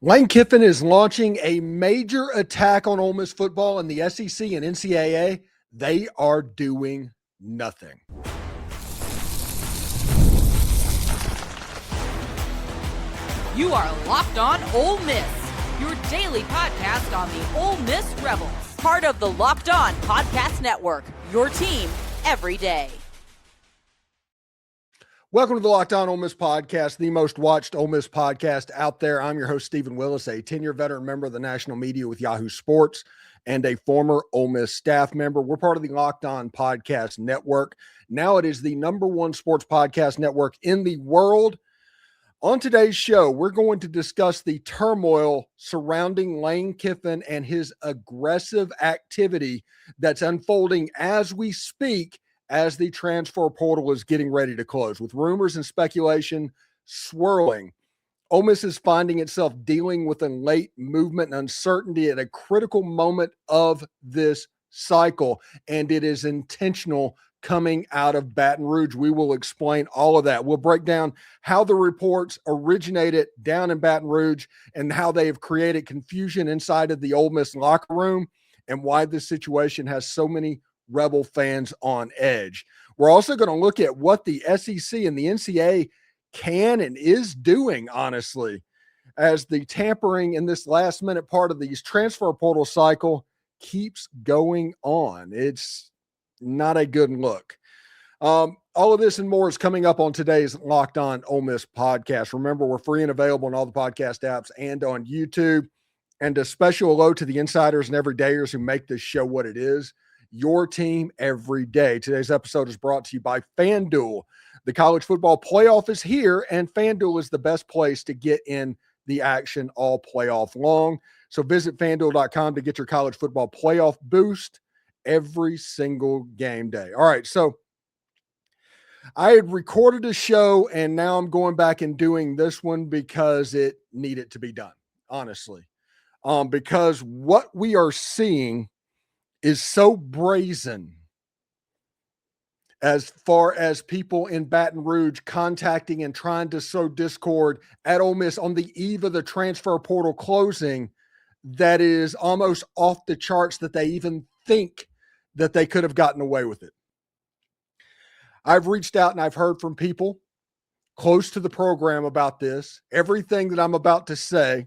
Lane Kiffin is launching a major attack on Ole Miss football, and the SEC and NCAA, they are doing nothing. You are Locked On Ole Miss, your daily podcast on the Ole Miss Rebels. Part of the Locked On Podcast Network, your team every day. Welcome to the Locked On Ole Miss podcast, the most watched Ole Miss podcast out there. I'm your host, Stephen Willis, a 10-year veteran member of the national media with Yahoo Sports and a former Ole Miss staff member. We're part of the Locked On Podcast Network. Now it is the number one sports podcast network in the world. On today's show, we're going to discuss the turmoil surrounding Lane Kiffin and his aggressive activity that's unfolding as we speak, as the transfer portal is getting ready to close. With rumors and speculation swirling, Ole Miss is finding itself dealing with a late movement and uncertainty at a critical moment of this cycle, and it is intentional coming out of Baton Rouge. We will explain all of that. We'll break down how the reports originated down in Baton Rouge and how they have created confusion inside of the Ole Miss locker room and why this situation has so many Rebel fans on edge. We're also going to look at what the SEC and the NCAA can and is doing, honestly, as the tampering in this last minute part of these transfer portal cycle keeps going on. It's not a good look. All of this and more is coming up on today's Locked On Ole Miss podcast. Remember, we're free and available on all the podcast apps and on YouTube. And a special hello to the insiders and everydayers who make this show what it is. Your team every day. Today's episode is brought to you by FanDuel. The college football playoff is here, and FanDuel is the best place to get in the action all playoff long. So visit FanDuel.com to get your college football playoff boost every single game day. All right, so I had recorded a show, and now I'm going back and doing this one because it needed to be done, honestly. Because what we are seeing is so brazen as far as people in Baton Rouge contacting and trying to sow discord at Ole Miss on the eve of the transfer portal closing, that is almost off the charts that they even think that they could have gotten away with it. I've reached out and I've heard from people close to the program about this. Everything that I'm about to say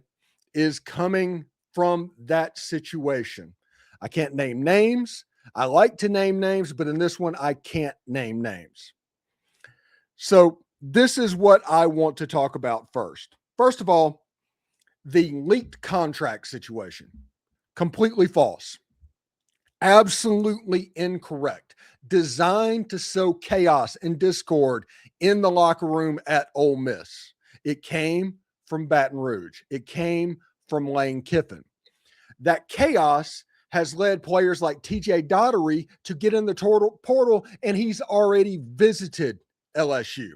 is coming from that situation. I can't name names. I like to name names, but in this one, I can't name names. So this is what I want to talk about first. First of all, the leaked contract situation. Completely false. Absolutely incorrect. Designed to sow chaos and discord in the locker room at Ole Miss. It came from Baton Rouge. It came from Lane Kiffin. That chaos has led players like TJ Dottery to get in the portal, and he's already visited LSU.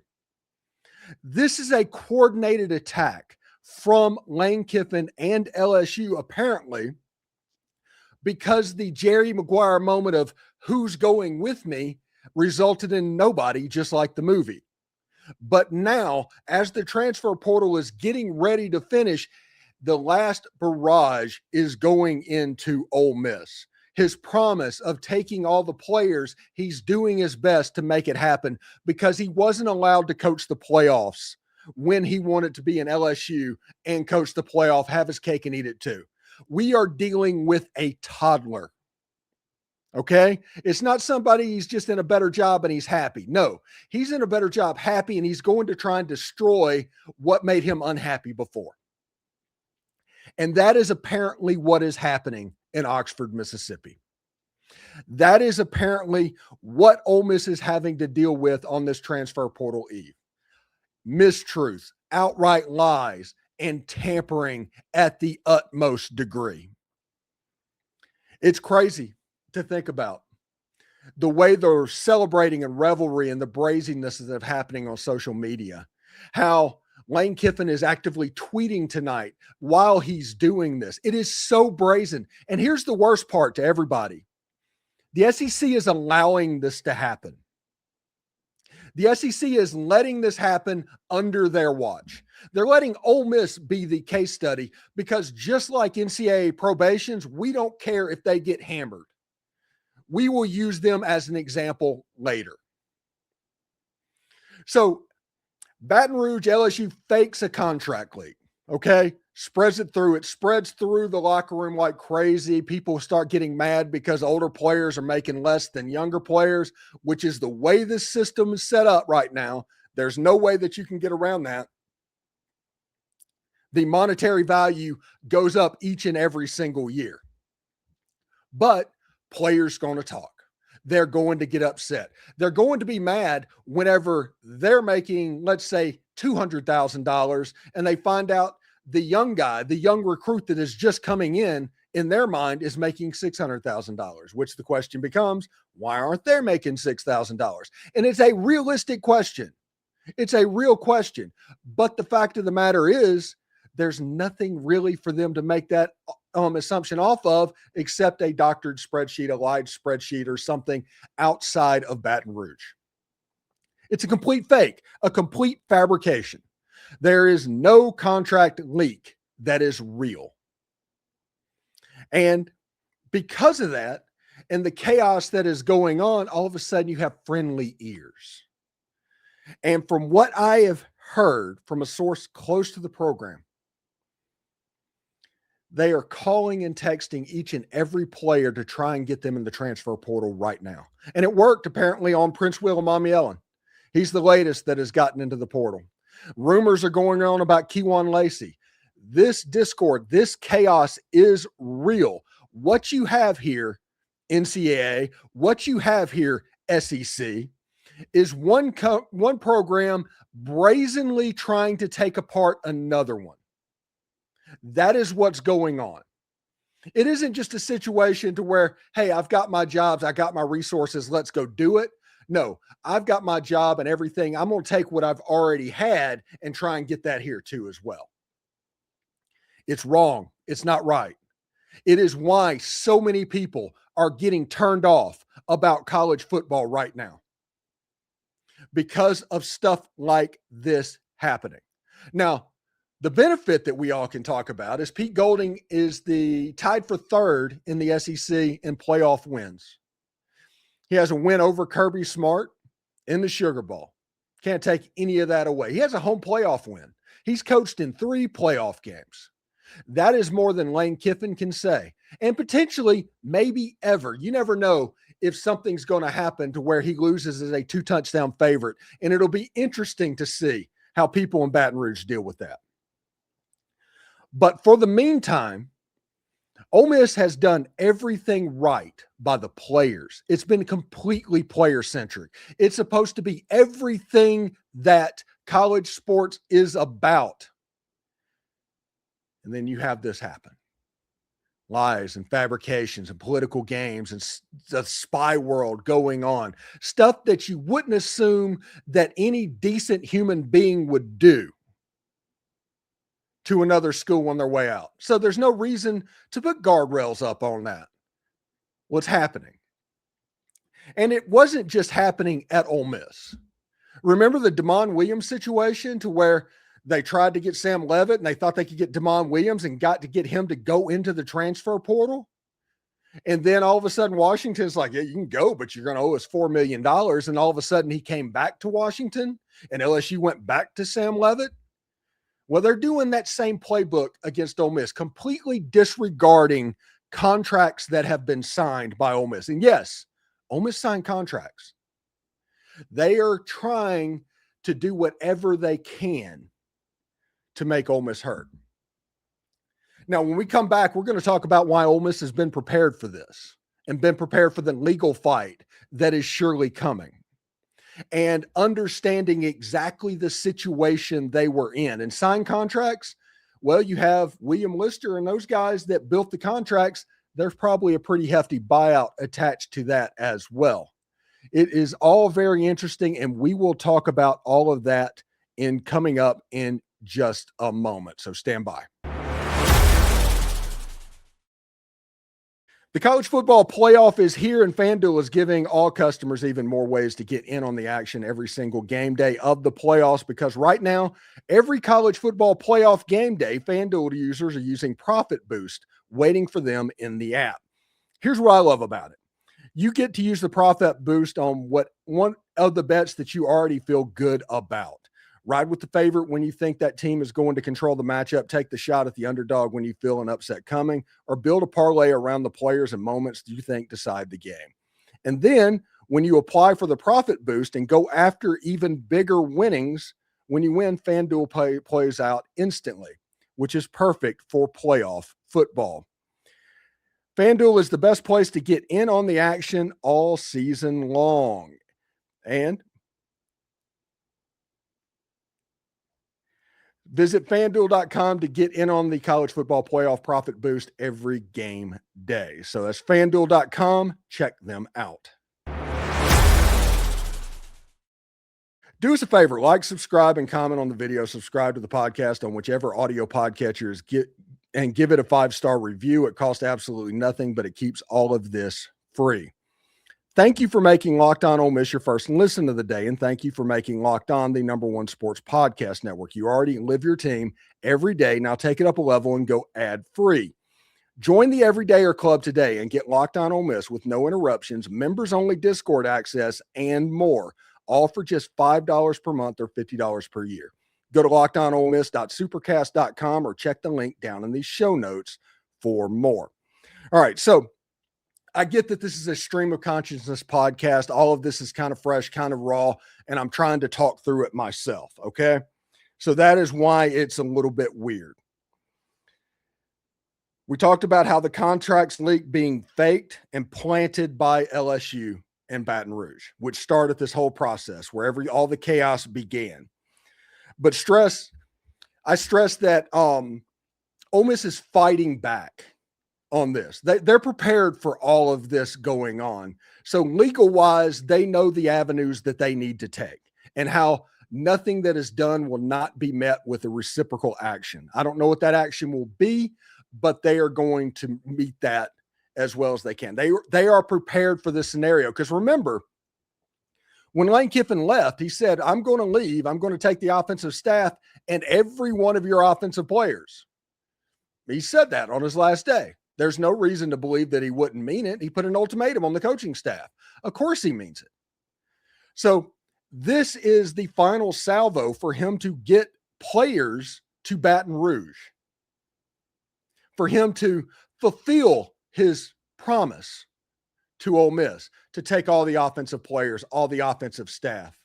This is a coordinated attack from Lane Kiffin and LSU, apparently, because the Jerry Maguire moment of who's going with me resulted in nobody, just like the movie. But now, as the transfer portal is getting ready to finish, the last barrage is going into Ole Miss. His promise of taking all the players, he's doing his best to make it happen because he wasn't allowed to coach the playoffs when he wanted to be in LSU and coach the playoff, have his cake and eat it too. We are dealing with a toddler. Okay? It's not somebody he's just in a better job and he's happy. No, he's in a better job, happy, and he's going to try and destroy what made him unhappy before. And that is apparently what is happening in Oxford, Mississippi. That is apparently what Ole Miss is having to deal with on this transfer portal eve. Mistruths, outright lies, and tampering at the utmost degree. It's crazy to think about the way they're celebrating and revelry and the brazenness that's happening on social media. How Lane Kiffin is actively tweeting tonight while he's doing this. It is so brazen. And here's the worst part to everybody. The SEC is allowing this to happen. The SEC is letting this happen under their watch. They're letting Ole Miss be the case study because just like NCAA probations, we don't care if they get hammered. We will use them as an example later. So Baton Rouge, LSU fakes a contract leak, okay? Spreads it through. It spreads through the locker room like crazy. People start getting mad because older players are making less than younger players, which is the way this system is set up right now. There's no way that you can get around that. The monetary value goes up each and every single year. But players going to talk. They're going to get upset. They're going to be mad whenever they're making, let's say, $200,000 and they find out the young guy, the young recruit that is just coming in their mind is making $600,000, which the question becomes, why aren't they making $6,000? And it's a realistic question. It's a real question. But the fact of the matter is, there's nothing really for them to make that assumption off of except a doctored spreadsheet, a lied spreadsheet, or something outside of Baton Rouge. It's a complete fake, a complete fabrication. There is no contract leak that is real. And because of that and the chaos that is going on, all of a sudden you have friendly ears. And from what I have heard from a source close to the program, they are calling and texting each and every player to try and get them in the transfer portal right now. And it worked apparently on Princewill and Umanmielen. He's the latest that has gotten into the portal. Rumors are going on about Kewan Lacey. This discord, this chaos is real. What you have here, NCAA, what you have here, SEC, is one program brazenly trying to take apart another one. That is what's going on. It isn't just a situation to where, hey, I've got my jobs, I got my resources, let's go do it. No, I've got my job and everything. I'm going to take what I've already had and try and get that here too as well. It's wrong. It's not right. It is why so many people are getting turned off about college football right now because of stuff like this happening. Now, the benefit that we all can talk about is Pete Golding is tied for third in the SEC in playoff wins. He has a win over Kirby Smart in the Sugar Bowl. Can't take any of that away. He has a home playoff win. He's coached in 3 playoff games. That is more than Lane Kiffin can say. And potentially, maybe ever. You never know if something's going to happen to where he loses as a 2-touchdown favorite. And it'll be interesting to see how people in Baton Rouge deal with that. But for the meantime, Ole Miss has done everything right by the players. It's been completely player-centric. It's supposed to be everything that college sports is about. And then you have this happen. Lies and fabrications and political games and the spy world going on. Stuff that you wouldn't assume that any decent human being would do to another school on their way out. So there's no reason to put guardrails up on that. What's happening? And it wasn't just happening at Ole Miss. Remember the Damon Williams situation to where they tried to get Sam Levitt and they thought they could get Damon Williams and got to get him to go into the transfer portal? And then all of a sudden Washington's like, yeah, you can go, but you're going to owe us $4 million. And all of a sudden he came back to Washington and LSU went back to Sam Levitt. Well, they're doing that same playbook against Ole Miss, completely disregarding contracts that have been signed by Ole Miss. And yes, Ole Miss signed contracts. They are trying to do whatever they can to make Ole Miss hurt. Now, when we come back, we're going to talk about why Ole Miss has been prepared for this and been prepared for the legal fight that is surely coming. And understanding exactly the situation they were in and signed contracts. Well, you have William Lister and those guys that built the contracts. There's probably a pretty hefty buyout attached to that as well. It is all very interesting, and we will talk about all of that coming up in just a moment. So stand by. The college football playoff is here, and FanDuel is giving all customers even more ways to get in on the action every single game day of the playoffs, because right now, every college football playoff game day, FanDuel users are using Profit Boost waiting for them in the app. Here's what I love about it. You get to use the Profit Boost on one of the bets that you already feel good about. Ride with the favorite when you think that team is going to control the matchup. Take the shot at the underdog when you feel an upset coming, or build a parlay around the players and moments you think decide the game. And then when you apply for the Profit Boost and go after even bigger winnings, when you win, FanDuel plays out instantly, which is perfect for playoff football. FanDuel is the best place to get in on the action all season long. And visit FanDuel.com to get in on the college football playoff Profit Boost every game day. So that's FanDuel.com. Check them out. Do us a favor, like, subscribe, and comment on the video. Subscribe to the podcast on whichever audio podcatchers and give it a 5-star review. It costs absolutely nothing, but it keeps all of this free. Thank you for making Locked On Ole Miss your first listen of the day, and thank you for making Locked On the #1 sports podcast network. You already live your team every day. Now take it up a level and go ad-free. Join the Everydayer Club today and get Locked On Ole Miss with no interruptions, members-only Discord access, and more, all for just $5 per month or $50 per year. Go to lockedonolemmiss.supercast.com or check the link down in the show notes for more. All right, so I get that this is a stream of consciousness podcast. All of this is kind of fresh, kind of raw, and I'm trying to talk through it myself, okay? So that is why it's a little bit weird. We talked about how the contracts leak being faked and planted by LSU and Baton Rouge, which started this whole process where all the chaos began. But I stress that Ole Miss is fighting back on this. They're prepared for all of this going on. So legal-wise, they know the avenues that they need to take and how nothing that is done will not be met with a reciprocal action. I don't know what that action will be, but they are going to meet that as well as they can. They are prepared for this scenario, because remember, when Lane Kiffin left, he said, I'm going to leave. I'm going to take the offensive staff and every one of your offensive players. He said that on his last day. There's no reason to believe that he wouldn't mean it. He put an ultimatum on the coaching staff. Of course he means it. So this is the final salvo for him to get players to Baton Rouge, for him to fulfill his promise to Ole Miss, to take all the offensive players, all the offensive staff,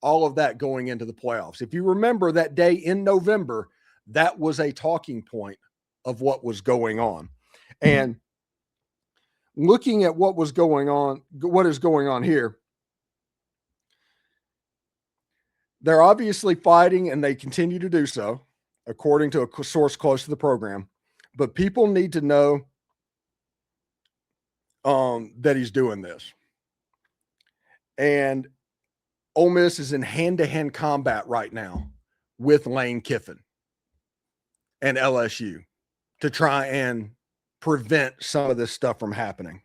all of that going into the playoffs. If you remember that day in November, that was a talking point of what was going on. And looking at what is going on here, they're obviously fighting, and they continue to do so, according to a source close to the program. But people need to know that he's doing this. And Ole Miss is in hand-to-hand combat right now with Lane Kiffin and LSU to try and prevent some of this stuff from happening.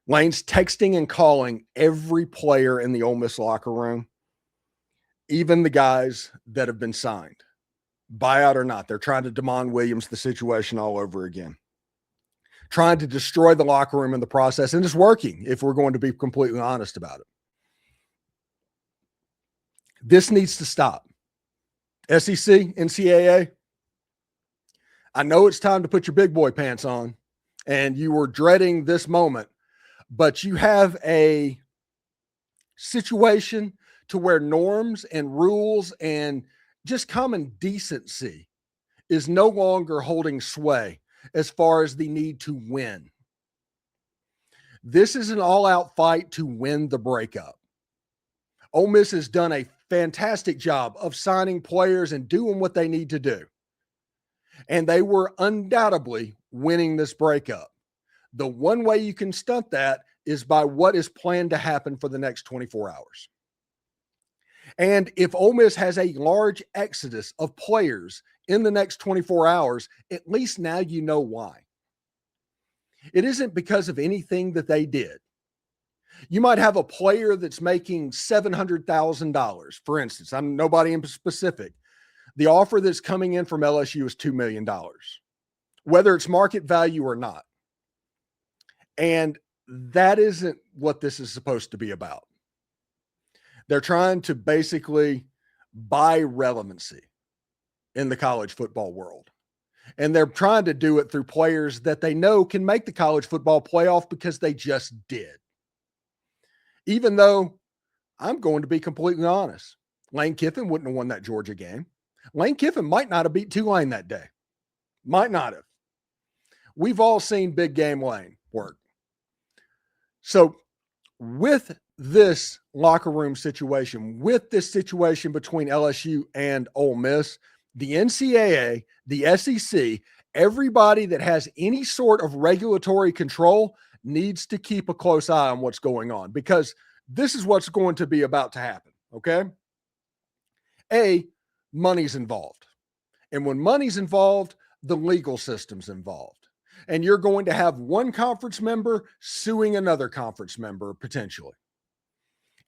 Lane's texting and calling every player in the Ole Miss locker room, even the guys that have been signed, buyout or not. They're trying to Damon Williams the situation all over again, trying to destroy the locker room in the process, and it's working if we're going to be completely honest about it. This needs to stop. SEC, NCAA, I know it's time to put your big boy pants on, and you were dreading this moment, but you have a situation to where norms and rules and just common decency is no longer holding sway as far as the need to win. This is an all-out fight to win the breakup. Ole Miss has done a fantastic job of signing players and doing what they need to do. And they were undoubtedly winning this breakup. The one way you can stunt that is by what is planned to happen for the next 24 hours. And if Ole Miss has a large exodus of players in the next 24 hours, at least now you know why. It isn't because of anything that they did. You might have a player that's making $700,000, for instance. I'm nobody in specific. The offer that's coming in from LSU is $2 million, whether it's market value or not. And that isn't what this is supposed to be about. They're trying to basically buy relevancy in the college football world. And they're trying to do it through players that they know can make the college football playoff because they just did. Even though I'm going to be completely honest, Lane Kiffin wouldn't have won that Georgia game. Lane Kiffin might not have beat Tulane that day. Might not have. We've all seen big game Lane work. So with this locker room situation, with this situation between LSU and Ole Miss, the NCAA, the SEC, everybody that has any sort of regulatory control needs to keep a close eye on what's going on, because this is what's going to be about to happen, okay? Money's involved. And when money's involved, the legal system's involved. And you're going to have one conference member suing another conference member potentially.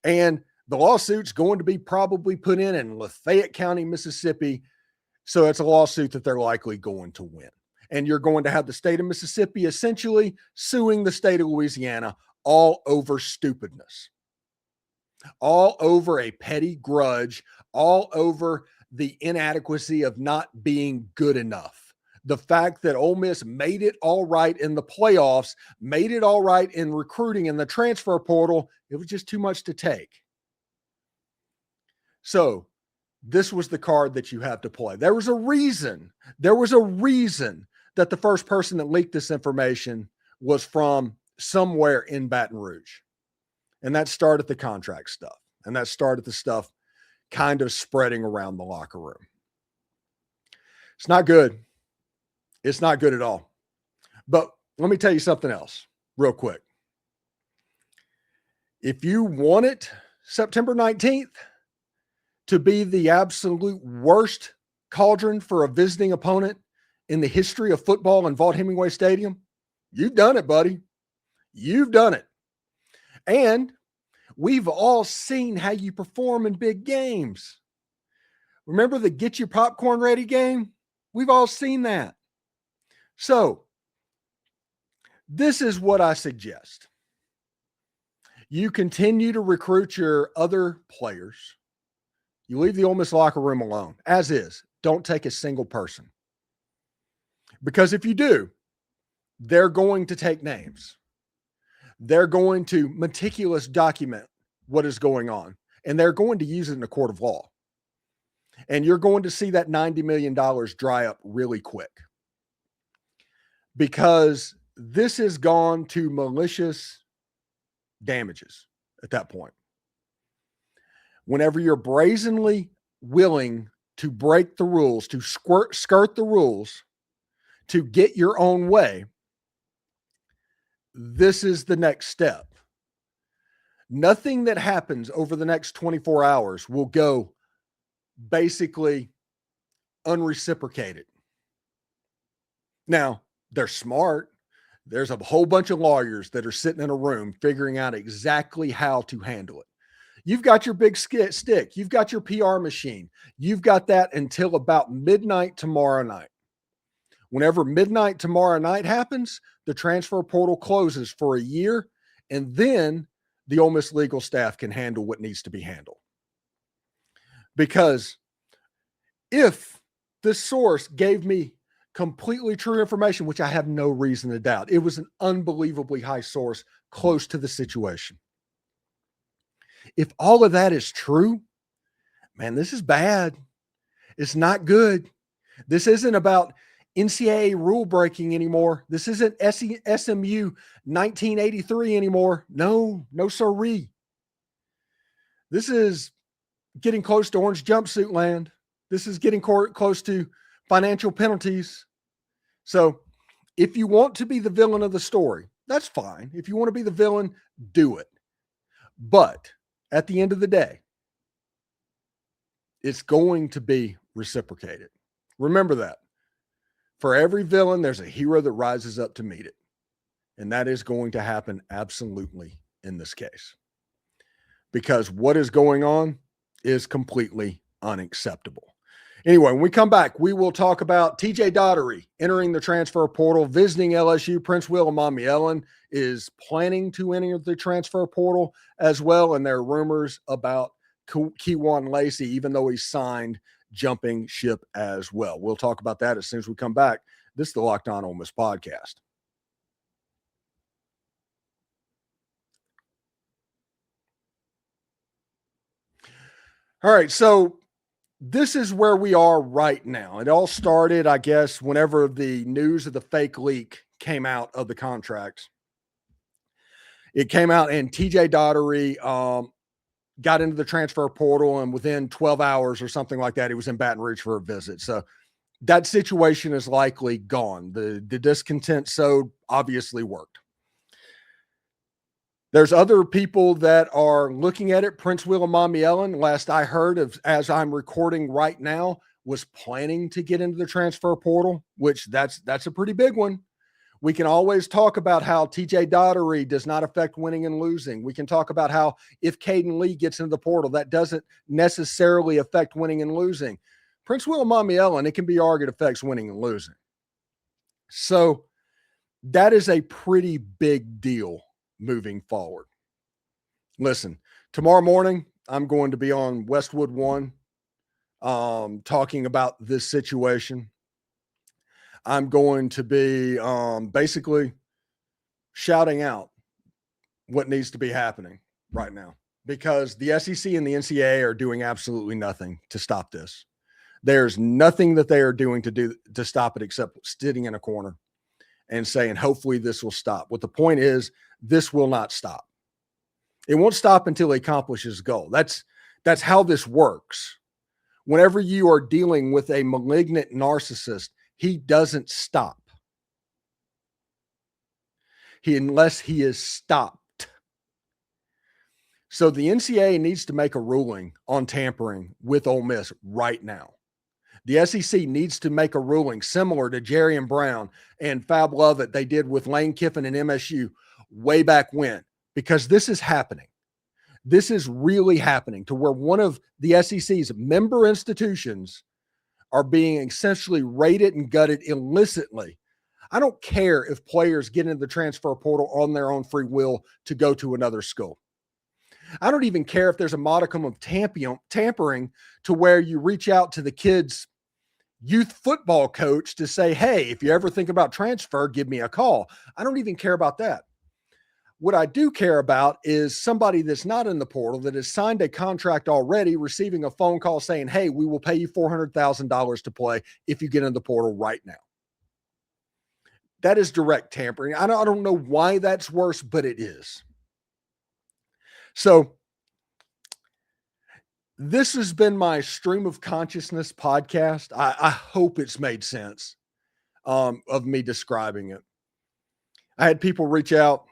And the lawsuit's going to be probably put in Lafayette County, Mississippi. So it's a lawsuit that they're likely going to win. And you're going to have the state of Mississippi essentially suing the state of Louisiana all over stupidness, all over a petty grudge, all over the inadequacy of not being good enough. The fact that Ole Miss made it all right in the playoffs, made it all right in recruiting in the transfer portal, it was just too much to take. So this was the card that you have to play. There was a reason that the first person that leaked this information was from somewhere in Baton Rouge. And that started the contract stuff. And that started the stuff kind of spreading around the locker room. It's not good. It's not good at all. But let me tell you something else real quick. If you want it September 19th to be the absolute worst cauldron for a visiting opponent in the history of football in Vaught-Hemingway Stadium, you've done it, buddy. You've done it. And we've all seen how you perform in big games. Remember the get your popcorn ready game? We've all seen that. So this is what I suggest. You continue to recruit your other players. You leave the Ole Miss locker room alone, as is. Don't take a single person. Because if you do, they're going to take names. They're going to meticulous document what is going on, and they're going to use it in a court of law. And you're going to see that $90 million dry up really quick, because this has gone to malicious damages at that point. Whenever you're brazenly willing to break the rules, to skirt the rules, to get your own way, this is the next step. Nothing that happens over the next 24 hours will go basically unreciprocated. Now, they're smart. There's a whole bunch of lawyers that are sitting in a room figuring out exactly how to handle it. You've got your big stick. You've got your PR machine. You've got that until about midnight tomorrow night. Whenever midnight tomorrow night happens, the transfer portal closes for a year, and then the Ole Miss legal staff can handle what needs to be handled. Because if this source gave me completely true information, which I have no reason to doubt, it was an unbelievably high source close to the situation. If all of that is true, man, this is bad. It's not good. This isn't about NCAA rule breaking anymore. This isn't SMU 1983 anymore. No sirree. This is getting close to orange jumpsuit land. This is getting close to financial penalties. So if you want to be the villain of the story, that's fine. If you want to be the villain, do it. But at the end of the day, it's going to be reciprocated. Remember that. For every villain, there's a hero that rises up to meet it. And that is going to happen absolutely in this case. Because what is going on is completely unacceptable. Anyway, when we come back, we will talk about TJ Dottery entering the transfer portal, visiting LSU. Princewill, Umanmielen is planning to enter the transfer portal as well. And there are rumors about Kewan Lacey, even though he's signed, jumping ship as well. We'll talk about that as soon as we come back. This is the Locked On Ole Miss podcast. All right, so this is where we are right now. It all started, I guess, whenever the news of the fake leak came out of the contracts. It came out and TJ Dottery got into the transfer portal, and within 12 hours or something like that, he was in Baton Rouge for a visit. So that situation is likely gone. The discontent sowed obviously worked. There's other people that are looking at it. Princewill and Umanmielen, last I heard of, as I'm recording right now, was planning to get into the transfer portal, which that's a pretty big one. We can always talk about how TJ Dottery does not affect winning and losing. We can talk about how if Caden Lee gets into the portal, that doesn't necessarily affect winning and losing. Princewill and Umanmielen, it can be argued, affects winning and losing. So that is a pretty big deal moving forward. Listen, tomorrow morning, I'm going to be on Westwood One talking about this situation. I'm going to be basically shouting out what needs to be happening right now, because the SEC and the NCAA are doing absolutely nothing to stop this. There's nothing that they are doing to stop it except sitting in a corner and saying, hopefully this will stop. What the point is, this will not stop. It won't stop until he accomplishes his goal. That's how this works. Whenever you are dealing with a malignant narcissist, he doesn't stop. Unless he is stopped. So the NCAA needs to make a ruling on tampering with Ole Miss right now. The SEC needs to make a ruling similar to Jerry and Brown and Fab Lovett they did with Lane Kiffin and MSU way back when, because this is happening. This is really happening to where one of the SEC's member institutions are being essentially raided and gutted illicitly. I don't care if players get into the transfer portal on their own free will to go to another school. I don't even care if there's a modicum of tampering to where you reach out to the kid's youth football coach to say, hey, if you ever think about transfer, give me a call. I don't even care about that. What I do care about is somebody that's not in the portal that has signed a contract already, receiving a phone call saying, hey, we will pay you $400,000 to play if you get in the portal right now. That is direct tampering. I don't know why that's worse, but it is. So this has been my stream of consciousness podcast. I hope it's made sense of me describing it. I had people reach out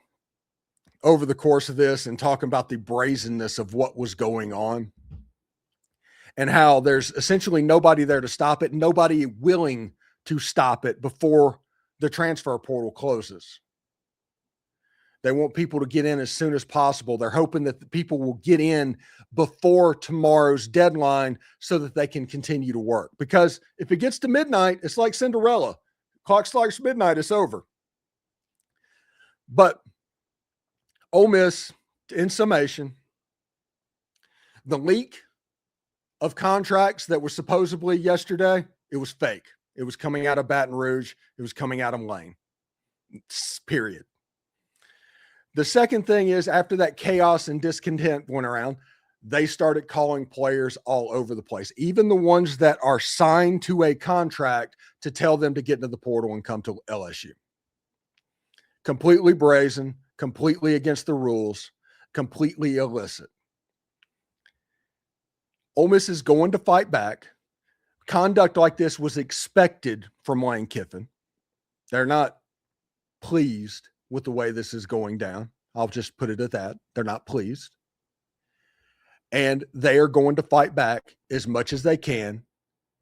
over the course of this and talking about the brazenness of what was going on and how there's essentially nobody there to stop it, nobody willing to stop it before the transfer portal closes. They want people to get in as soon as possible. They're hoping that the people will get in before tomorrow's deadline so that they can continue to work. Because if it gets to midnight, it's like Cinderella. Clock strikes midnight, it's over. But Ole Miss, in summation, the leak of contracts that were supposedly yesterday, it was fake. It was coming out of Baton Rouge. It was coming out of Lane. Period. The second thing is, after that chaos and discontent went around, they started calling players all over the place, even the ones that are signed to a contract to tell them to get into the portal and come to LSU. Completely brazen, completely against the rules, completely illicit. Ole Miss is going to fight back. Conduct like this was expected from Lane Kiffin. They're not pleased with the way this is going down. I'll just put it at that. They're not pleased. And they are going to fight back as much as they can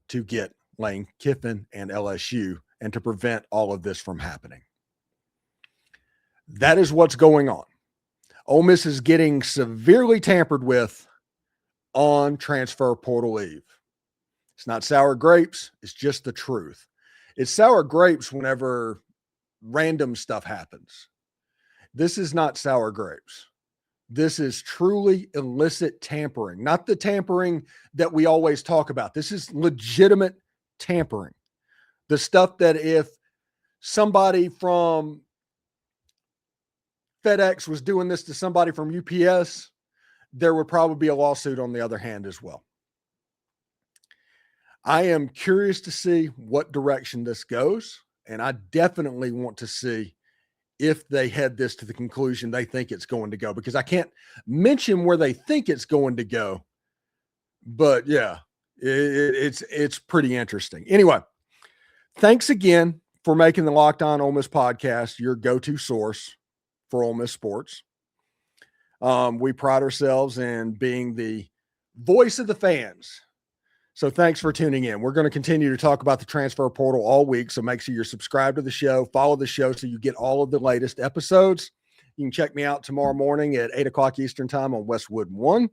to get Lane Kiffin and LSU and to prevent all of this from happening. That is what's going on. Ole Miss is getting severely tampered with on transfer portal eve. It's not sour grapes. It's just the truth. It's sour grapes whenever random stuff happens. This is not sour grapes. This is truly illicit tampering, not the tampering that we always talk about. This is legitimate tampering. The stuff that if somebody from FedEx was doing this to somebody from UPS, there would probably be a lawsuit on the other hand as well. I am curious to see what direction this goes, and I definitely want to see if they head this to the conclusion they think it's going to go, because I can't mention where they think it's going to go, but yeah, it's pretty interesting. Anyway, thanks again for making the Locked On Ole Miss podcast your go-to source for Ole Miss sports. We pride ourselves in being the voice of the fans. So thanks for tuning in. We're going to continue to talk about the transfer portal all week. So make sure you're subscribed to the show, follow the show so you get all of the latest episodes. You can check me out tomorrow morning at 8 o'clock Eastern time on Westwood 1.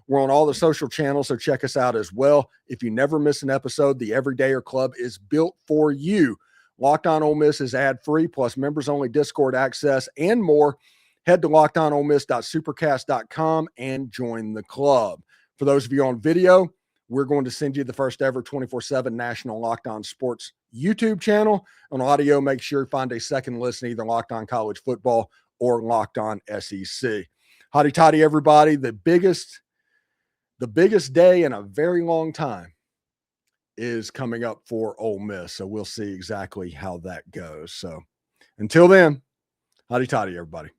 We're on all the social channels, so check us out as well. If you never miss an episode, the Everydayer Club is built for you. Locked On Ole Miss is ad-free, plus members-only Discord access and more. Head to lockedonolemmiss.supercast.com and join the club. For those of you on video, we're going to send you the first ever 24/7 national Locked On Sports YouTube channel. On audio, make sure you find a second listen, either Locked On College Football or Locked On SEC. Hotty toddy, everybody. The biggest day in a very long time is coming up for Ole Miss. So we'll see exactly how that goes. So until then, hotty toddy, everybody.